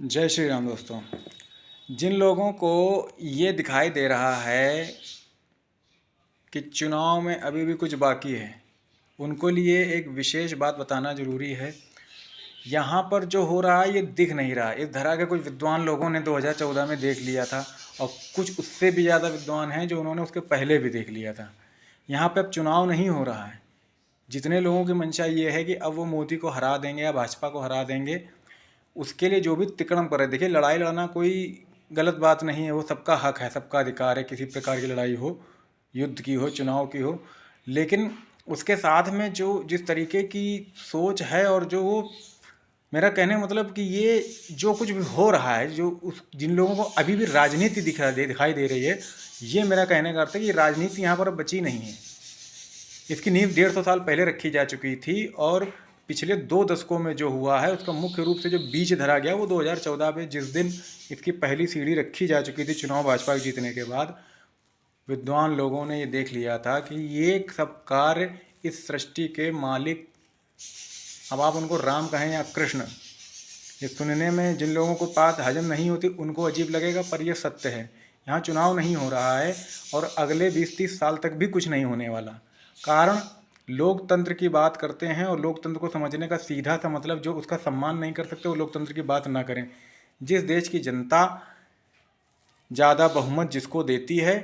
जय श्री राम दोस्तों। जिन लोगों को ये दिखाई दे रहा है कि चुनाव में अभी भी कुछ बाकी है, उनको लिए एक विशेष बात बताना ज़रूरी है। यहाँ पर जो हो रहा है ये दिख नहीं रहा। इस धरा के कुछ विद्वान लोगों ने 2014 में देख लिया था और कुछ उससे भी ज़्यादा विद्वान हैं जो उन्होंने उसके पहले भी देख लिया था। यहाँ पे अब चुनाव नहीं हो रहा है। जितने लोगों की मंशा ये है कि अब वो मोदी को हरा देंगे या भाजपा को हरा देंगे, उसके लिए जो भी तिकड़म कर रहे, देखिए लड़ाई लड़ना कोई गलत बात नहीं है, वो सबका हक है, सबका अधिकार है, किसी प्रकार की लड़ाई हो, युद्ध की हो, चुनाव की हो। लेकिन उसके साथ में जो जिस तरीके की सोच है और जो वो, मेरा कहने का मतलब कि ये जो कुछ भी हो रहा है, जो उस जिन लोगों को अभी भी राजनीति दिखाई दे रही है, ये मेरा कहने का अर्थ है कि राजनीति यहाँ पर अब बची नहीं है। इसकी नींव 150 साल पहले रखी जा चुकी थी और पिछले 2 दशकों में जो हुआ है उसका मुख्य रूप से जो बीज धरा गया वो 2014 में, जिस दिन इसकी पहली सीढ़ी रखी जा चुकी थी चुनाव भाजपा के जीतने के बाद, विद्वान लोगों ने ये देख लिया था कि ये सब कार्य इस सृष्टि के मालिक, अब आप उनको राम कहें या कृष्ण, ये सुनने में जिन लोगों को बात हजम नहीं होती उनको अजीब लगेगा, पर यह सत्य है। यहाँ चुनाव नहीं हो रहा है और अगले 20-30 साल तक भी कुछ नहीं होने वाला। कारण, लोकतंत्र की बात करते हैं और लोकतंत्र को समझने का सीधा सा मतलब, जो उसका सम्मान नहीं कर सकते वो लोकतंत्र की बात ना करें। जिस देश की जनता ज़्यादा बहुमत जिसको देती है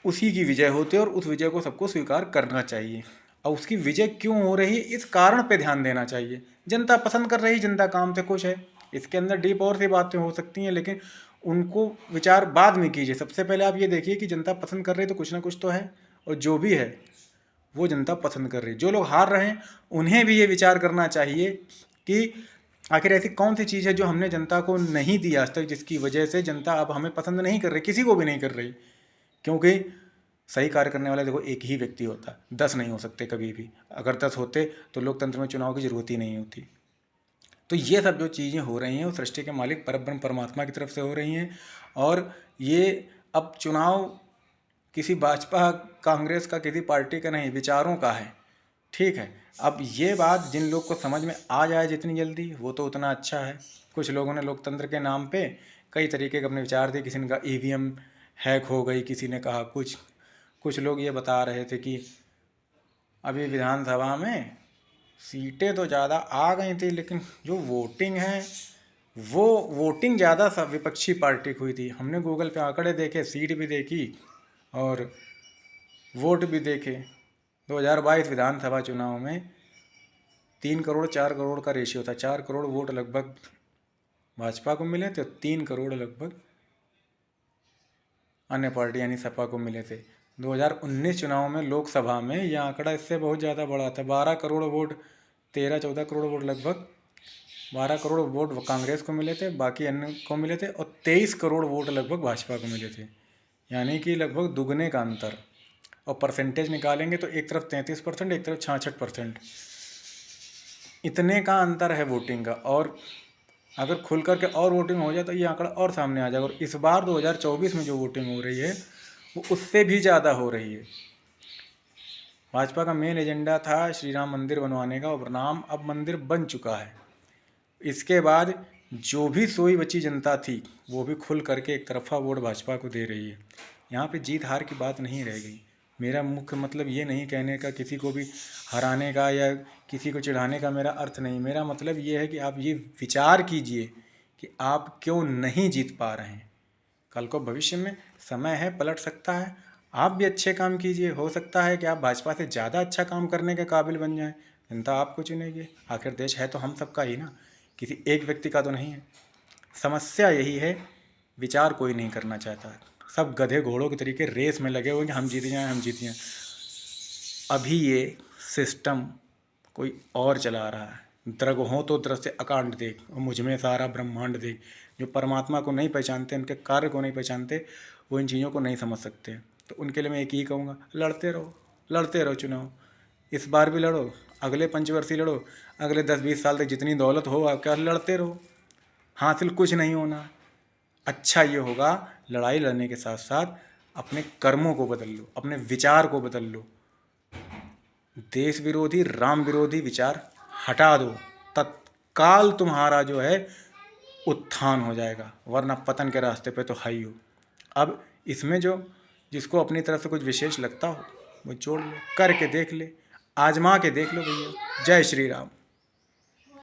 उसी की विजय होती है और उस विजय को सबको स्वीकार करना चाहिए। और उसकी विजय क्यों हो रही है इस कारण पे ध्यान देना चाहिए। जनता पसंद कर रही, जनता काम से खुश है, इसके अंदर डीप और सी बातें हो सकती हैं, लेकिन उनको विचार बाद में कीजिए। सबसे पहले आप ये देखिए कि जनता पसंद कर रही है तो कुछ ना कुछ तो है, और जो भी है वो जनता पसंद कर रही है। जो लोग हार रहे हैं उन्हें भी ये विचार करना चाहिए कि आखिर ऐसी कौन सी चीज़ है जो हमने जनता को नहीं दी आज तक, जिसकी वजह से जनता अब हमें पसंद नहीं कर रही, किसी को भी नहीं कर रही। क्योंकि सही कार्य करने वाला देखो एक ही व्यक्ति होता, 10 नहीं हो सकते कभी भी। अगर 10 होते तो लोकतंत्र में चुनाव की जरूरत ही नहीं होती। तो ये सब जो चीज़ें हो रही हैं वो सृष्टि के मालिक परब्रह्म परमात्मा की तरफ से हो रही हैं। और ये अब चुनाव किसी भाजपा कांग्रेस का, किसी पार्टी का नहीं, विचारों का है। ठीक है, अब ये बात जिन लोग को समझ में आ जाए जितनी जल्दी वो तो उतना अच्छा है। कुछ लोगों ने लोकतंत्र के नाम पे कई तरीके के अपने विचार दिए। किसी ने कहा ईवीएम हैक हो गई, किसी ने कहा कुछ। कुछ लोग ये बता रहे थे कि अभी विधानसभा में सीटें तो ज़्यादा आ गई थी, लेकिन जो वोटिंग है वो वोटिंग ज़्यादा विपक्षी पार्टी की हुई थी। हमने गूगल पे आंकड़े देखे, सीट भी देखी और वोट भी देखे। 2022 विधानसभा चुनाव में 3 करोड़ 4 करोड़ का रेशियो था। 4 करोड़ वोट लगभग भाजपा को मिले थे, 3 करोड़ लगभग अन्य पार्टी यानी सपा को मिले थे। 2019 चुनाव में लोकसभा में यह आंकड़ा इससे बहुत ज़्यादा बड़ा था। 12 करोड़ वोट, 13-14 करोड़ वोट लगभग, 12 करोड़ वोट कांग्रेस को मिले थे, बाकी अन्य को मिले थे, और 23 करोड़ वोट लगभग भाजपा को मिले थे। यानी कि लगभग दुगने का अंतर। और परसेंटेज निकालेंगे तो एक तरफ 33%, एक तरफ 66%। इतने का अंतर है वोटिंग का। और अगर खुल करके और वोटिंग हो जाए तो ये आंकड़ा और सामने आ जाएगा। और इस बार 2024 में जो वोटिंग हो रही है वो उससे भी ज़्यादा हो रही है। भाजपा का मेन एजेंडा था श्री राम मंदिर बनवाने का, और राम अब मंदिर बन चुका है। इसके बाद जो भी सोई बची जनता थी वो भी खुल करके एक तरफा वोट भाजपा को दे रही है। यहाँ पे जीत हार की बात नहीं रह गई। मेरा मुख्य मतलब ये नहीं कहने का, किसी को भी हराने का या किसी को चिढ़ाने का मेरा अर्थ नहीं। मेरा मतलब ये है कि आप ये विचार कीजिए कि आप क्यों नहीं जीत पा रहे हैं। कल को भविष्य में समय है, पलट सकता है। आप भी अच्छे काम कीजिए, हो सकता है कि आप भाजपा से ज़्यादा अच्छा काम करने के काबिल बन जाएं। जनता आपको चुनेगी। आखिर देश है तो हम सबका ही ना, किसी एक व्यक्ति का तो नहीं है। समस्या यही है, विचार कोई नहीं करना चाहता। सब गधे घोड़ों के तरीके रेस में लगे हुए कि हम जीत जाएं, हम जीत जाएं। अभी ये सिस्टम कोई और चला रहा है। द्रग हो तो दृश्य अकांड देख और मुझ में सारा ब्रह्मांड देख। जो परमात्मा को नहीं पहचानते, उनके कार्य को नहीं पहचानते, वो इन चीज़ों को नहीं समझ सकते। तो उनके लिए मैं एक ही कहूँगा, लड़ते रहो, लड़ते रहो चुनाव। इस बार भी लड़ो, अगले पंचवर्षीय लड़ो, अगले 10-20 साल तक जितनी दौलत हो आपके पास, लड़ते रहो। हासिल कुछ नहीं होना। अच्छा ये होगा, लड़ाई लड़ने के साथ साथ अपने कर्मों को बदल लो, अपने विचार को बदल लो। देश विरोधी, राम विरोधी विचार हटा दो। तत्काल तुम्हारा जो है उत्थान हो जाएगा, वरना पतन के रास्ते पे तो है ही हो। अब इसमें जो जिसको अपनी तरफ से कुछ विशेष लगता हो वो जोड़ ले, करके देख ले, आजमा के देख लो भैया। जय श्री राम।